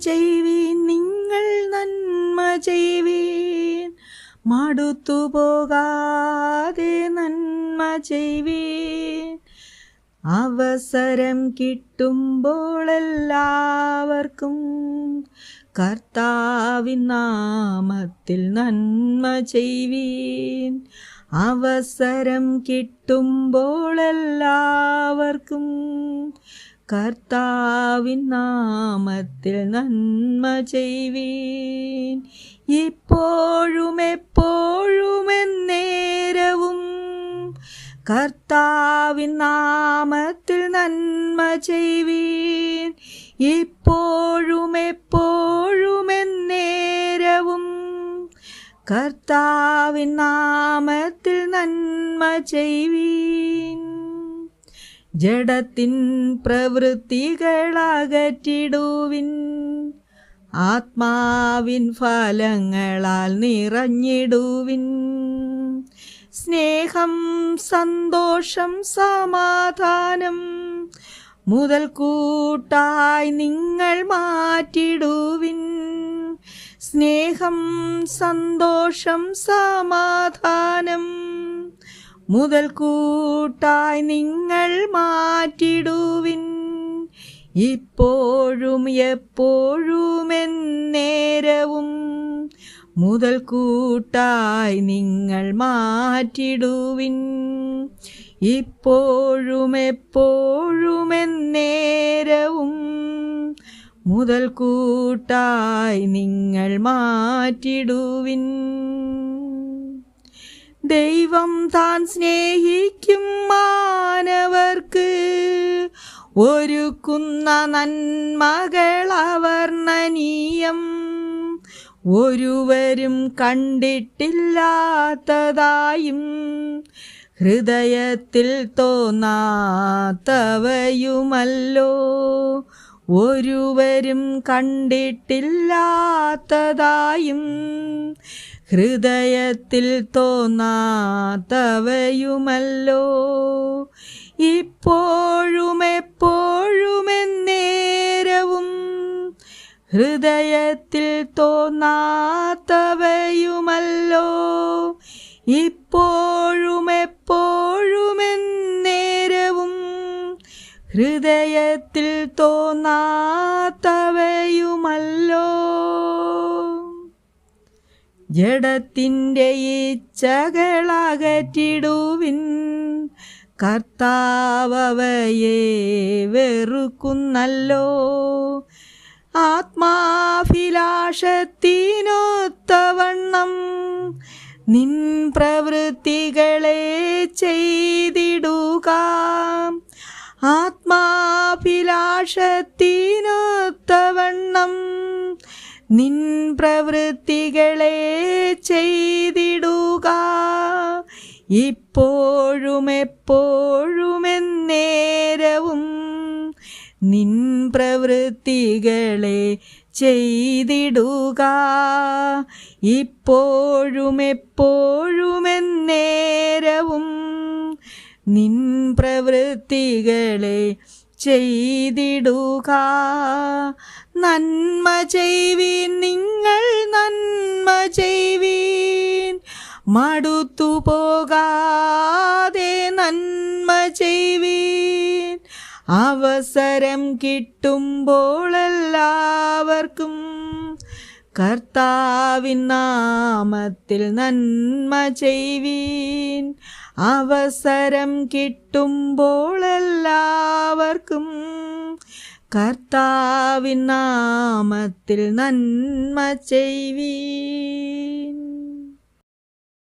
ചെയ്വീൻ, നിങ്ങൾ നന്മ ചെയ്വീൻ. മടുത്തു പോകാതെ നന്മ ചെയ്വീൻ. അവസരം കിട്ടുമ്പോൾ എല്ലാവർക്കും കർത്താവിൻ നാമത്തിൽ നന്മ ചെയ്വീൻ. അവസരം കിട്ടുമ്പോൾ എല്ലാവർക്കും കർത്താവിൻ നാമത്തിൽ നന്മ ചെയ്വീൻ. ഇപ്പോഴും എപ്പോഴും എന്നേരവും കർത്താവിൻ നാമത്തിൽ നന്മ ചെയ്വീൻ. ഇപ്പോഴും എപ്പോഴും എന്നേരവും കർത്താവിൻ നാമത്തിൽ നന്മ ചെയ്വീൻ. ജഡത്തിൻ പ്രവൃത്തികളകറ്റിടുവിൻ, ആത്മാവിൻ ഫലങ്ങളാൽ നിറഞ്ഞിടുവിൻ. സ്നേഹം, സന്തോഷം, സമാധാനം മുതൽക്കൂട്ടായി നിങ്ങൾ മാറ്റിടുവിൻ. സ്നേഹം, സന്തോഷം, സമാധാനം മുതൽക്കൂട്ടായി നിങ്ങൾ മാറ്റിടുവിൻ. ഇപ്പോഴും എപ്പോഴും എന്നേരവും മുതൽക്കൂട്ടായി നിങ്ങൾ മാറ്റിടുവിൻ. ഇപ്പോഴും എപ്പോഴും എന്നേരവും മുതൽക്കൂട്ടായി നിങ്ങൾ മാറ്റിടുവിൻ. ദൈവം താൻ സ്നേഹിക്കും മാനവർക്ക് ഒരുക്കുന്ന നന്മകൾ അവർണ്ണനീയം. ഒരുവരും കണ്ടിട്ടില്ലാത്തതായും ഹൃദയത്തിൽ തോന്നാത്തവയുമല്ലോ. ഒരുവരും കണ്ടിട്ടില്ലാത്തതായും ഹൃദയത്തിൽ തോന്നാത്തവയുമല്ലോ. ഇപ്പോഴും എപ്പോഴും എന്നേരവും ഹൃദയത്തിൽ തോന്നാത്തവയുമല്ലോ. ഇപ്പോഴും എപ്പോഴും എന്നേരവും ഹൃദയത്തിൽ തോന്നാത്തവയുമല്ലോ. ജഡത്തിൻ്റെ ഇച്ഛകളകറ്റിടുവിൻ, കർത്താവയെ വെറുക്കുന്നല്ലോ. ആത്മാഭിലാഷത്തിനൊത്തവണ്ണം നിൻ പ്രവൃത്തികളെ ചെയ്തിടുക. ആത്മാഭിലാഷത്തിനൊത്തവണ്ണം നിൻ പ്രവൃത്തികളെ ചെയ്തിടുക. ഇപ്പോഴും എപ്പോഴും എന്നേരവും നിൻ പ്രവൃത്തികളെ ചെയ്തിടുക. ഇപ്പോഴും എപ്പോഴും എന്നേരവും നിൻ പ്രവൃത്തികളെ ചെയ്തിടുക. നന്മ ചെയ്വീൻ, നിങ്ങൾ നന്മ ചെയ്വീൻ. മടുത്തു പോകാതെ നന്മ ചെയ്വീൻ. അവസരം കിട്ടുമ്പോൾ എല്ലാവർക്കും കർത്താവിൻ നാമത്തിൽ നന്മ ചെയ്വീൻ. അവസരം കിട്ടുമ്പോൾ എല്ലാവർക്കും കർത്താവിൻ നാമത്തിൽ നന്മ ചെയ്വീൻ.